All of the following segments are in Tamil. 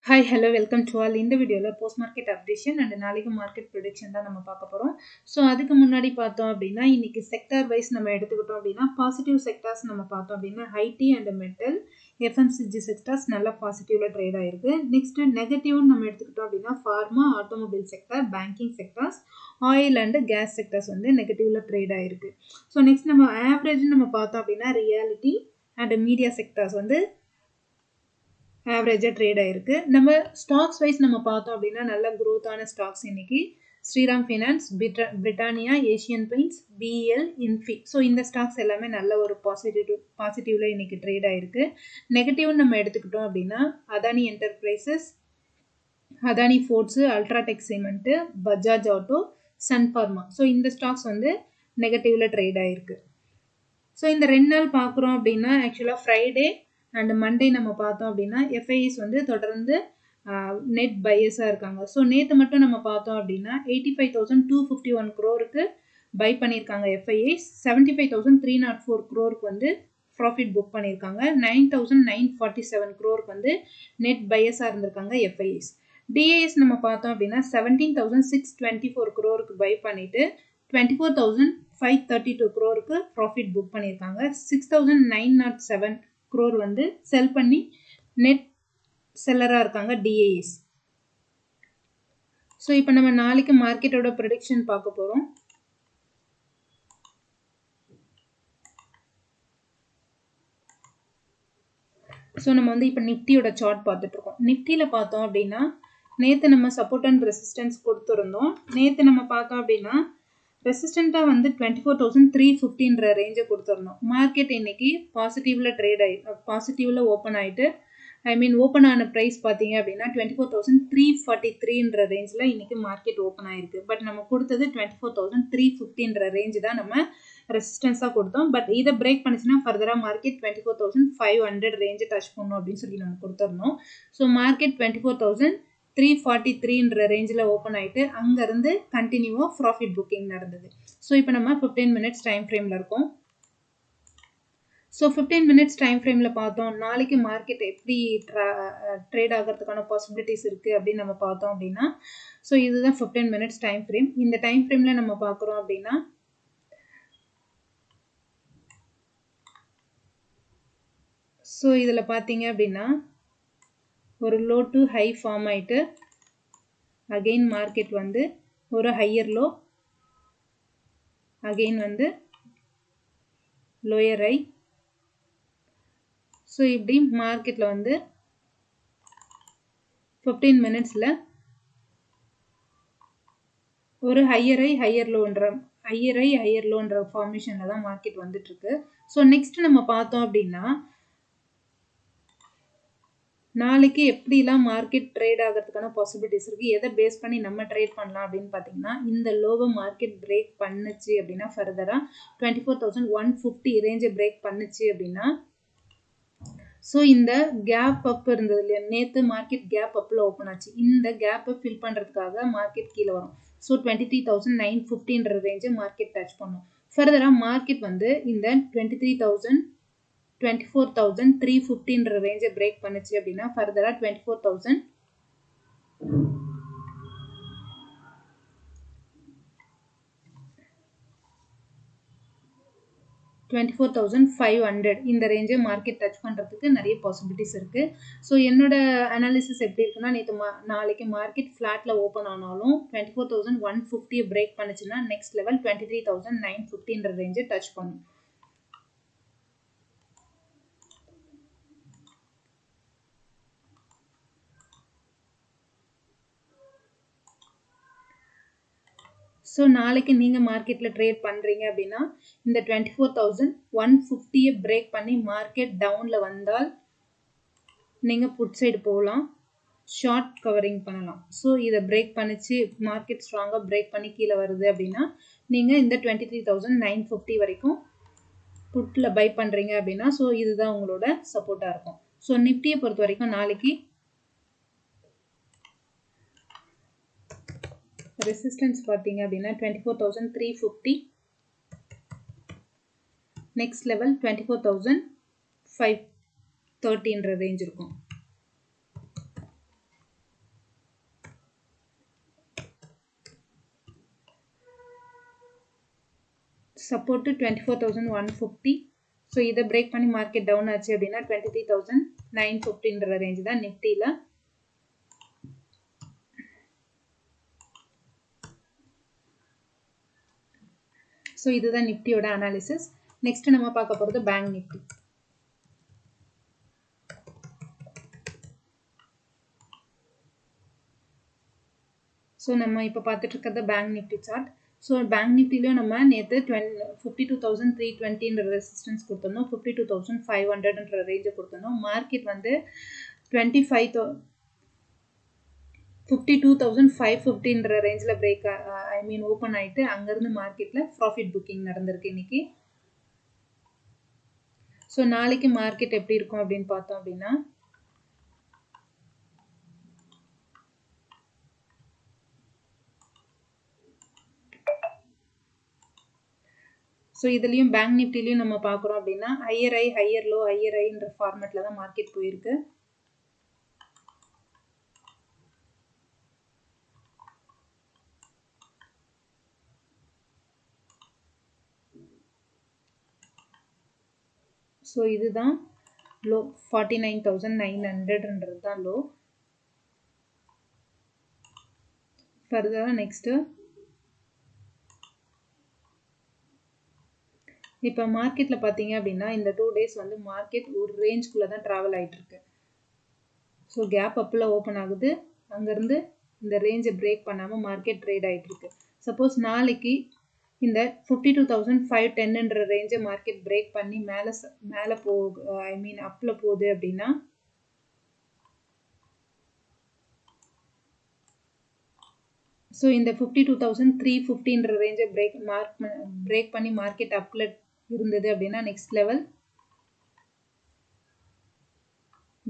Hi, hello, welcome to all. இந்த வீடியோல போஸ்ட் மார்க்கெட் அப்டேஷன் அண்ட் நாளைக்கு மார்க்கெட் ப்ரெடிக்ஷன் தான் நம்ம பார்க்க போறோம். ஸோ அதுக்கு முன்னாடி பார்த்தோம் அப்படின்னா இன்னைக்கு செக்டார் வைஸ் நம்ம எடுத்துக்கிட்டோம் அப்படின்னா பாசிட்டிவ் செக்டார்ஸ் நம்ம பார்த்தோம் அப்படின்னா IT and metal FMCG sectors நல்லா பாசிட்டிவ்ல ட்ரேட் ஆயிருக்கு. நெக்ஸ்ட் நெகட்டிவ்னு நம்ம எடுத்துக்கிட்டோம் அப்படின்னா pharma, automobile sector, banking sectors, oil and gas sectors வந்து நெகட்டிவ்ல ட்ரேட் ஆயிருக்கு. ஸோ நெக்ஸ்ட் நம்ம ஆவரேஜ் நம்ம பார்த்தோம் அப்படின்னா ரியாலிட்டி அண்ட் மீடியா செக்டார்ஸ் வந்து ஆவரேஜாக ட்ரேட் ஆயிருக்கு. நம்ம ஸ்டாக்ஸ் வைஸ் நம்ம பார்த்தோம் அப்படின்னா நல்ல க்ரோத்தான ஸ்டாக்ஸ் இன்னைக்கு Shriram Finance, Britannia, Asian Paints, பிஎல், இன்ஃபி. ஸோ இந்த ஸ்டாக்ஸ் எல்லாமே நல்ல ஒரு பாசிட்டிவ்ல இன்னைக்கு ட்ரேட் ஆயிருக்கு. நெகட்டிவ்னு நம்ம எடுத்துக்கிட்டோம் அப்படின்னா Adani Enterprises, Adani Ports, UltraTech Cement, Bajaj Auto, Sun Pharma. So இந்த ஸ்டாக்ஸ் வந்து நெகட்டிவ்ல ட்ரேட் ஆயிருக்கு. ஸோ இந்த 2 நாள் பார்க்குறோம் அப்படின்னா ஆக்சுவலாக ஃப்ரைடே அண்ட் மண்டே நம்ம பார்த்தோம் அப்படின்னா எஃப்ஐஎஸ் வந்து தொடர்ந்து நெட் பையஸாக இருக்காங்க. ஸோ நேற்று மட்டும் நம்ம பார்த்தோம் அப்படின்னா 85,251 crore பை பண்ணியிருக்காங்க எஃப்ஐஎஸ். 75,304 crore வந்து ப்ராஃபிட் புக் பண்ணியிருக்காங்க. 9,947 crore வந்து நெட் பையஸாக இருந்திருக்காங்க எஃப்ஐஎஸ். டிஏஎஸ் நம்ம பார்த்தோம் அப்படின்னா 17,624 crore பை பண்ணிட்டு 24,532 crore ப்ராஃபிட் புக் பண்ணியிருக்காங்க. 6,907 crore வந்து செல் பண்ணி நெட் செல்லராக இருக்காங்க டிஏஎஸ். ஸோ இப்போ நம்ம நாளைக்கு மார்க்கெட்டோட ப்ரெடிக்ஷன் பார்க்க போகிறோம். ஸோ நம்ம வந்து இப்போ நிஃப்டியோட சார்ட் பார்த்துட்டு இருக்கோம். நிஃப்டியில் பார்த்தோம் அப்படின்னா நேற்று நம்ம சப்போர்ட் அண்ட் ரெசிஸ்டன்ஸ் கொடுத்துருந்தோம். நேற்று நம்ம பார்த்தோம் அப்படின்னா ரெசிஸ்டண்ட்டாக வந்து 24,350 ரேஞ்சை கொடுத்துருந்தோம். மார்க்கெட் இன்னைக்கு பாசிட்டிவ்ல ஓப்பன் ஆகிட்டு ஓப்பன் ஆன ப்ரைஸ் பார்த்தீங்க அப்படின்னா 24,343 ரேஞ்சில் இன்னைக்கு மார்க்கெட் ஓப்பன் ஆயிருக்கு. பட் நம்ம கொடுத்தது 24,350 ரேஞ்சு தான் நம்ம ரெசிஸ்டன்ஸாக கொடுத்தோம். பட் இதை பிரேக் பண்ணிச்சுன்னா ஃபர்தராக மார்க்கெட் 24,500 ரேஞ்சு டச் பண்ணும் அப்படின்னு சொல்லி நம்ம கொடுத்துருந்தோம். ஸோ மார்க்கெட் 24,343 ரேஞ்சில் ஓப்பன் ஆகிட்டு அங்கேருந்து கண்டினியூவாக ப்ராஃபிட் புக்கிங் நடந்தது. ஸோ இப்போ நம்ம 15 மினிட்ஸ் டைம் ஃப்ரேமில் இருக்கோம். ஸோ 15 மினிட்ஸ் டைம் ஃப்ரேமில் பார்த்தோம் நாளைக்கு மார்க்கெட் எப்படி ட்ரேட் ஆகிறதுக்கான பாசிபிலிட்டிஸ் இருக்குது அப்படின்னு நம்ம பார்த்தோம் அப்படின்னா ஸோ இதுதான் 15 மினிட்ஸ் டைம் ஃப்ரேம். இந்த டைம் ஃப்ரேமில் நம்ம பார்க்குறோம் அப்படின்னா ஸோ இதில் பார்த்தீங்க அப்படின்னா ஒரு லோ டு ஹை ஃபார்ம் ஆகிட்டு அகெயின் மார்க்கெட் வந்து ஒரு ஹையர் லோ, அகெயின் வந்து லோயர் ஹை. ஸோ இப்படி மார்க்கெட்டில் வந்து 15 மினிட்ஸில் ஒரு ஹையர் லோன்ற ஃபார்மேஷனில் தான் மார்க்கெட் வந்துட்டுருக்கு. ஸோ நெக்ஸ்ட் நம்ம பார்த்தோம் அப்படின்னா நாளைக்கு எப்படிலாம் மார்க்கெட் ட்ரேட் ஆகிறதுக்கான பாசிபிலிட்டிஸ் இருக்குது, எதை பேஸ் பண்ணி நம்ம ட்ரேட் பண்ணலாம் அப்படின்னு பார்த்தீங்கன்னா இந்த லோவை மார்க்கெட் பிரேக் பண்ணுச்சு அப்படின்னா ஃபர்தராக 24,150 ரேஞ்சை பிரேக் பண்ணுச்சு அப்படின்னா ஸோ இந்த கேப் அப் இருந்தது இல்லையா, நேற்று மார்க்கெட் கேப் அப்பில் ஓப்பன் ஆச்சு. இந்த கேப்பை ஃபில் பண்ணுறதுக்காக மார்க்கெட் கீழே வரும். ஸோ 23,950 ரேஞ்சை மார்க்கெட் டச் பண்ணும். ஃபர்தராக மார்க்கெட் வந்து இந்த 24,350 ரேஞ்சை பிரேக் பண்ணுச்சு அப்படின்னா ஃபர்தராக 24,500 இந்த ரேஞ்சை மார்க்கெட் டச் பண்ணுறதுக்கு நிறைய பாசிபிலிட்டிஸ் இருக்குது. ஸோ என்னோட அனாலிசிஸ் எப்படி இருக்குன்னா நாளைக்கு மார்க்கெட் ஃப்ளாட்டில் ஓப்பன் ஆனாலும் 24,150 பிரேக் பண்ணுச்சுன்னா நெக்ஸ்ட் லெவல் 23,950 ரேஞ்சை டச் பண்ணும். ஸோ நாளைக்கு நீங்கள் மார்க்கெட்டில் ட்ரேட் பண்ணுறீங்க அப்படின்னா இந்த 24,150 பிரேக் பண்ணி மார்க்கெட் டவுனில் வந்தால் நீங்கள் புட் சைடு போகலாம், ஷார்ட் கவரிங் பண்ணலாம். ஸோ இதை பிரேக் பண்ணிச்சு மார்க்கெட் ஸ்ட்ராங்காக பிரேக் பண்ணி கீழே வருது அப்படின்னா நீங்கள் இந்த 23,950 வரைக்கும் புட்டில் பை பண்ணுறீங்க அப்படின்னா ஸோ இதுதான் உங்களோட சப்போர்ட்டாக இருக்கும். ஸோ நிஃப்டியை பொறுத்த வரைக்கும் நாளைக்கு ரெசிஸ்டன்ஸ் பார்த்தீங்க அப்படின்னா 24,350, நெக்ஸ்ட் லெவல் 24,530 ரேஞ்ச் இருக்கும். சப்போர்ட் 24,150. ஸோ இதை பிரேக் பண்ணி மார்க்கெட் டவுன் ஆச்சு அப்படின்னா 23,950 ரேஞ்ச் தான் நிஃப்டியில். ஸோ இதுதான் நிஃப்டியோட அனாலிசிஸ். நெக்ஸ்ட் நம்ம பார்க்க போகிறது பேங்க் நிஃப்டி. ஸோ நம்ம இப்போ பார்த்துட்டு இருக்கிறது bank Nifty chart. So bank நிஃப்டிலையும் நம்ம நேற்று 52,320 ரெசிஸ்டன்ஸ் கொடுத்துருந்தோம், 52,500 ரேஞ்சை கொடுத்துருந்தோம். மார்க்கெட் வந்து 52,550 ரேஞ்சில் பிரேக் ஓப்பன் ஆகிட்டு அங்கேருந்து மார்க்கெட்டில் ப்ராஃபிட் புக்கிங் நடந்திருக்கு இன்னைக்கு. ஸோ நாளைக்கு மார்க்கெட் எப்படி இருக்கும் அப்படின்னு பார்த்தோம் அப்படின்னா, ஸோ இதுலேயும் பேங்க் நிஃப்டிலையும் நம்ம பார்க்குறோம் அப்படின்னா ஹையர் ஐ ஹையர் லோ ஹையர் ஐன்ற ஃபார்மேட்டில் தான் மார்க்கெட் போயிருக்கு. ஸோ இதுதான் லோ 49,900 தான் லோ. ஃபர்தராக நெக்ஸ்ட்டு இப்போ மார்க்கெட்டில் பார்த்தீங்க அப்படின்னா இந்த 2 days வந்து மார்க்கெட் ஒரு ரேஞ்சுக்குள்ளே தான் ட்ராவல் ஆகிட்டு இருக்கு. ஸோ கேப் அப்பில் ஓப்பன் ஆகுது, அங்கேருந்து இந்த ரேஞ்சை பிரேக் பண்ணாமல் மார்க்கெட் ட்ரேட் ஆகிட்டு இருக்கு. சப்போஸ் நாளைக்கு இந்த 52,510 ரேஞ்சை மார்க்கெட் பிரேக் பண்ணி மேலே அப்பில் போகுது அப்படின்னா ஸோ இந்த 52,350 ரேஞ்சை பிரேக் பண்ணி மார்க்கெட் அப்பில் இருந்தது அப்படின்னா நெக்ஸ்ட் லெவல்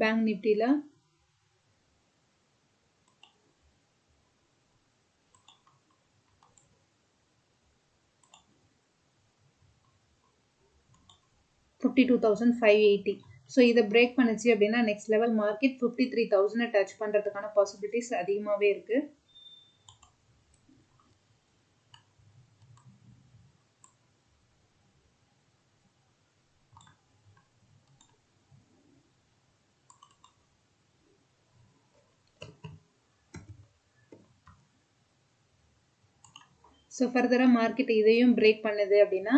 பேங்க் நிஃப்டியில் $52,580. ஸோ இதை பிரேக் பண்ணுச்சு அப்படின்னா நெக்ஸ்ட் லெவல் மார்க்கெட் 53,000 டச் பண்ணுறதுக்கான பாசிபிலிட்டிஸ் அதிகமாகவே இருக்குது. ஸோ ஃபர்தராக மார்க்கெட் இதையும் பிரேக் பண்ணுது அப்படின்னா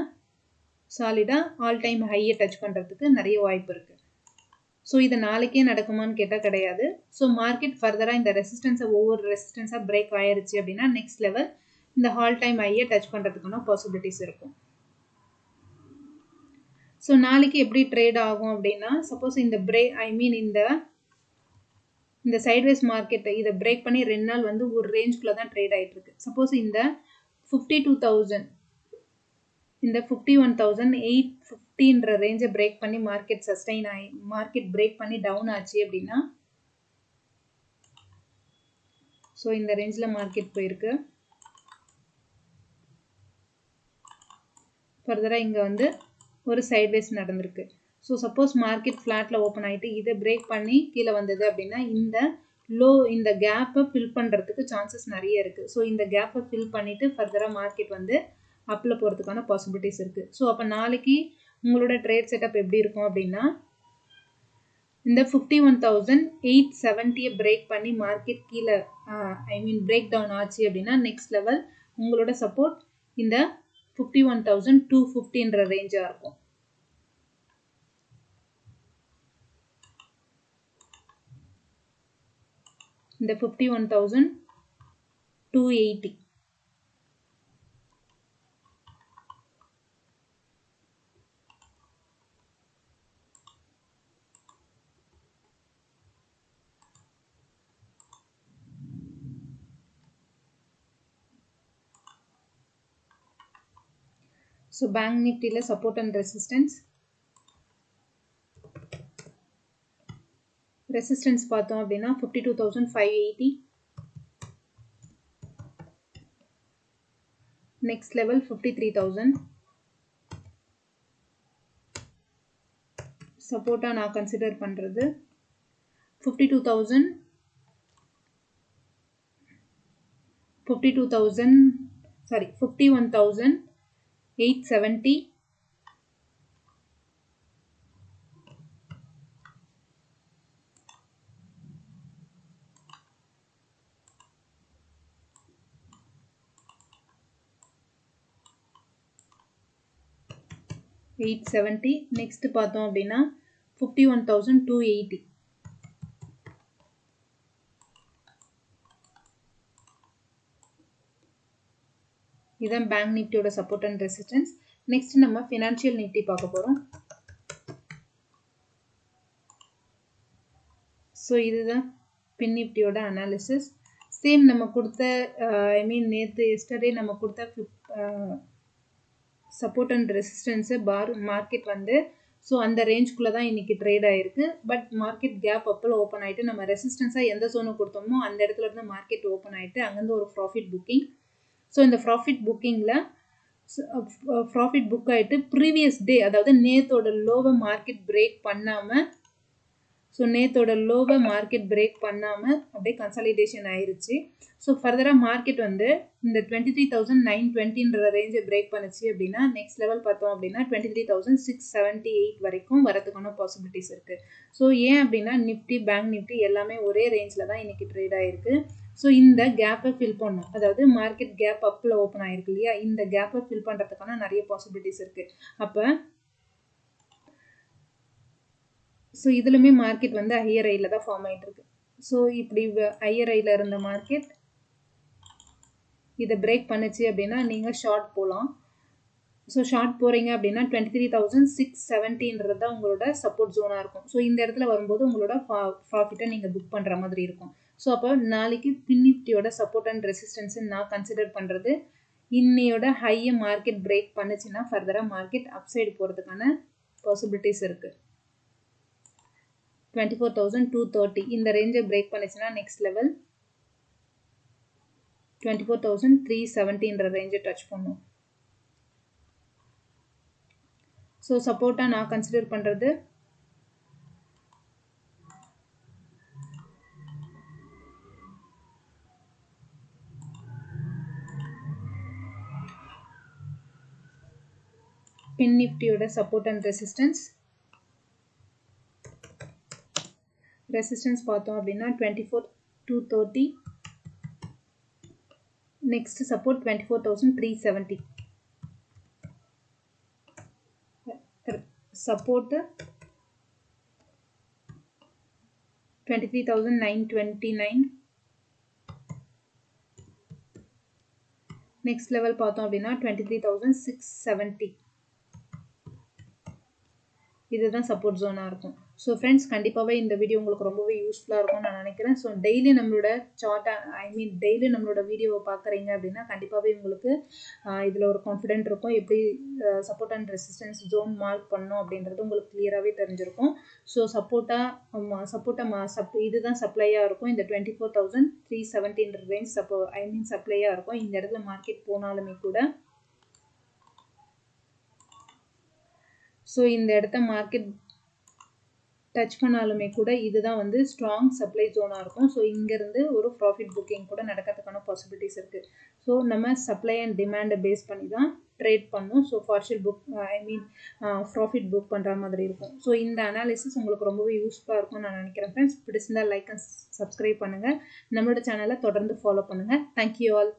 சாலிடாக ஆல் டைம் ஹையை டச் பண்ணுறதுக்கு நிறைய வாய்ப்பு இருக்குது. ஸோ இது நாளைக்கே நடக்குமான்னு கேட்டால் கிடையாது. ஸோ மார்க்கெட் ஃபர்தராக இந்த ரெசிஸ்டன்ஸை ஒவ்வொரு ரெசிஸ்டன்ஸாக பிரேக் ஆயிடுச்சு அப்படின்னா நெக்ஸ்ட் லெவல் இந்த ஆல் டைம் ஹையை டச் பண்ணுறதுக்கான பாசிபிலிட்டிஸ் இருக்கும். ஸோ நாளைக்கு எப்படி ட்ரேட் ஆகும் அப்படின்னா சப்போஸ் இந்த இந்த சைட்வேஸ் மார்க்கெட்டை இதை பிரேக் பண்ணி 2 நாள் வந்து ஒரு ரேஞ்சுக்குள்ளே தான் ட்ரேட் ஆகிட்டு இருக்கு. சப்போஸ் இந்த 52,000 இந்த 51,850 ரேஞ்சை பிரேக் பண்ணி மார்க்கெட் சஸ்டைன் ஆகி மார்க்கெட் பிரேக் பண்ணி டவுன் ஆச்சு அப்படின்னா ஸோ இந்த ரேஞ்சில் மார்க்கெட் போயிருக்கு. ஃபர்தராக இங்கே வந்து ஒரு சைட்வேஸ் நடந்திருக்கு. ஸோ சப்போஸ் மார்க்கெட் ஃப்ளாட்டில் ஓப்பன் ஆகிட்டு இதை பிரேக் பண்ணி கீழே வந்தது அப்படின்னா இந்த கேப்பை ஃபில் பண்ணுறதுக்கு சான்சஸ் நிறைய இருக்குது. ஸோ இந்த கேப்பை ஃபில் பண்ணிவிட்டு ஃபர்தராக மார்க்கெட் வந்து அப்பில் போகிறதுக்கான பாசிபிலிட்டிஸ் இருக்குது. ஸோ அப்போ நாளைக்கு உங்களோட ட்ரேட் செட்டப் எப்படி இருக்கும் அப்படின்னா இந்த 51,870 பிரேக் பண்ணி மார்க்கெட் கீழே பிரேக் டவுன் ஆச்சு அப்படின்னா நெக்ஸ்ட் லெவல் உங்களோட சப்போர்ட் இந்த 51,250 ரேஞ்சாக இருக்கும். இந்த 51,280. ஸோ பேங்க் நிஃப்டியில் சப்போர்ட் அண்ட் ரெசிஸ்டன்ஸ் பார்த்தோம் அப்படின்னா 52,580. Next level 53,000. சப்போர்ட்டாக நான் கன்சிடர் பண்ணுறது 51,000 51,200 870, 870. நெக்ஸ்ட் பார்த்தோம் அப்படின்னா 51,280. இதான் பேங்க் நிஃப்டியோட சப்போர்ட் அண்ட் ரெசிஸ்டன்ஸ். நெக்ஸ்ட் நம்ம ஃபினான்ஷியல் நிஃப்டி பார்க்க போகிறோம். ஸோ இதுதான் பின் நிஃப்டியோட அனாலிசிஸ். சேம் நம்ம கொடுத்த நேற்று எஸ்டர்டே நம்ம கொடுத்த சப்போர்ட் அண்ட் ரெசிஸ்டன்ஸு மார்க்கெட் வந்து ஸோ அந்த ரேஞ்சுக்குள்ளே தான் இன்றைக்கி ட்ரேட் ஆகிருக்கு. பட் மார்க்கெட் கேப் அப்பில் ஓப்பன் ஆகிட்டு நம்ம ரெசிஸ்டன்ஸாக எந்த ஜோனை கொடுத்தோமோ அந்த இடத்துல இருந்து மார்க்கெட் ஓப்பன் ஆகிட்டு அங்கேருந்து ஒரு ப்ராஃபிட் புக்கிங். ஸோ இந்த ப்ராஃபிட் புக்கிங்கில் ப்ராஃபிட் புக் ஆகிட்டு ப்ரீவியஸ் டே அதாவது நேத்தோட லோவை மார்க்கெட் பிரேக் பண்ணாமல் அப்படியே கன்சாலிடேஷன் ஆயிருச்சு. ஸோ ஃபர்தராக மார்க்கெட் வந்து இந்த 23,920 ரேஞ்சை பிரேக் பண்ணுச்சு அப்படின்னா நெக்ஸ்ட் லெவல் பார்த்தோம் அப்படின்னா 23,678 வரைக்கும் வரதுக்கான பாசிபிலிட்டிஸ் இருக்குது. ஸோ ஏன் அப்படின்னா நிஃப்டி பேங்க் நிஃப்டி எல்லாமே ஒரே ரேஞ்சில் தான் இன்றைக்கி ட்ரேட் ஆகிருக்கு. ஸோ இந்த கேப்பை ஃபில் பண்ணும், அதாவது மார்க்கெட் கேப் அப்பில் ஓப்பன் ஆகிருக்கு இல்லையா, இந்த கேப்பை ஃபில் பண்ணுறதுக்கான நிறைய பாசிபிலிட்டிஸ் இருக்குது. அப்போ ஸோ இதுலுமே மார்க்கெட் வந்து ஹையர் ஐயில் தான் ஃபார்ம் ஆகிட்டு இருக்கு. ஸோ இப்படி ஹையர் ஐயில் இருந்த மார்க்கெட் இதை பிரேக் பண்ணுச்சு அப்படின்னா நீங்கள் ஷார்ட் போகலாம். ஸோ ஷார்ட் போகிறீங்க அப்படின்னா 23,670 தான் உங்களோட சப்போர்ட் ஜோனாக இருக்கும். ஸோ இந்த இடத்துல வரும்போது உங்களோட ப்ராஃபிட்டை நீங்கள் புக் பண்ணுற மாதிரி இருக்கும். ஸோ அப்போ நாளைக்கு பின் நிஃப்டியோட சப்போர்ட் அண்ட் ரெசிஸ்டன்ஸு நான் கன்சிடர் பண்ணுறது இன்னையோட ஹையை மார்க்கெட் பிரேக் பண்ணுச்சுன்னா ஃபர்தராக மார்க்கெட் அப்சைடு போகிறதுக்கான பாசிபிலிட்டிஸ் இருக்குது. 24,230 இந்த ரேஞ்சை பிரேக் பண்ணுச்சுன்னா நெக்ஸ்ட் லெவல் 24,370 ரேஞ்சை டச் பண்ணும். ஸோ சப்போர்ட்டாக நான் கன்சிடர் பண்ணுறது பின் நிஃப்டியோட சப்போர்ட் அண்ட் ரெசிஸ்டன்ஸ் பார்த்தோம் அப்படின்னா 24,230. Next support 24,370. Support 23,929. Next level பார்த்தோம் அப்படின்னா 23,670. இதுதான் சப்போர்ட் ஜோனாக இருக்கும். ஸோ ஃப்ரெண்ட்ஸ் கண்டிப்பாகவே இந்த வீடியோ உங்களுக்கு ரொம்பவே யூஸ்ஃபுல்லாக இருக்கும்னு நான் நினைக்கிறேன். ஸோ டெய்லி நம்மளோட டெய்லி நம்மளோட வீடியோவை பார்க்குறீங்க அப்படின்னா கண்டிப்பாகவே உங்களுக்கு இதில் ஒரு கான்ஃபிடென்ட் இருக்கும். எப்படி support and resistance zone mark பண்ணணும் அப்படின்றது உங்களுக்கு கிளியராகவே தெரிஞ்சிருக்கும். ஸோ இதுதான் சப்ளையாக இருக்கும். இந்த 24,370 ரேஞ்ச் சப்ளையாக இருக்கும். இந்த இடத்துல மார்க்கெட் போனாலுமே கூட ஸோ இந்த இடத்த மார்க்கெட் டச் பண்ணாலுமே கூட இதுதான் வந்து ஸ்ட்ராங் சப்ளை ஜோனாக இருக்கும். ஸோ இங்கேருந்து ஒரு ப்ராஃபிட் புக்கிங் கூட நடக்கிறதுக்கான பாசிபிலிட்டிஸ் இருக்குது. ஸோ நம்ம சப்ளை அண்ட் டிமாண்டை பேஸ் பண்ணி தான் ட்ரேட் பண்ணணும். ஸோ ப்ராஃபிட் புக் பண்ணுற மாதிரி இருக்கும். ஸோ இந்த அனாலிசிஸ் உங்களுக்கு ரொம்பவே யூஸ்ஃபுல்லாக இருக்கும்னு நான் நினைக்கிறேன் ஃப்ரெண்ட்ஸ். பிடிச்சிருந்தால் லைக் அண்ட் சப்ஸ்கிரைப் பண்ணுங்கள். நம்மளோட சேனலை தொடர்ந்து ஃபாலோ பண்ணுங்கள். Thank you all.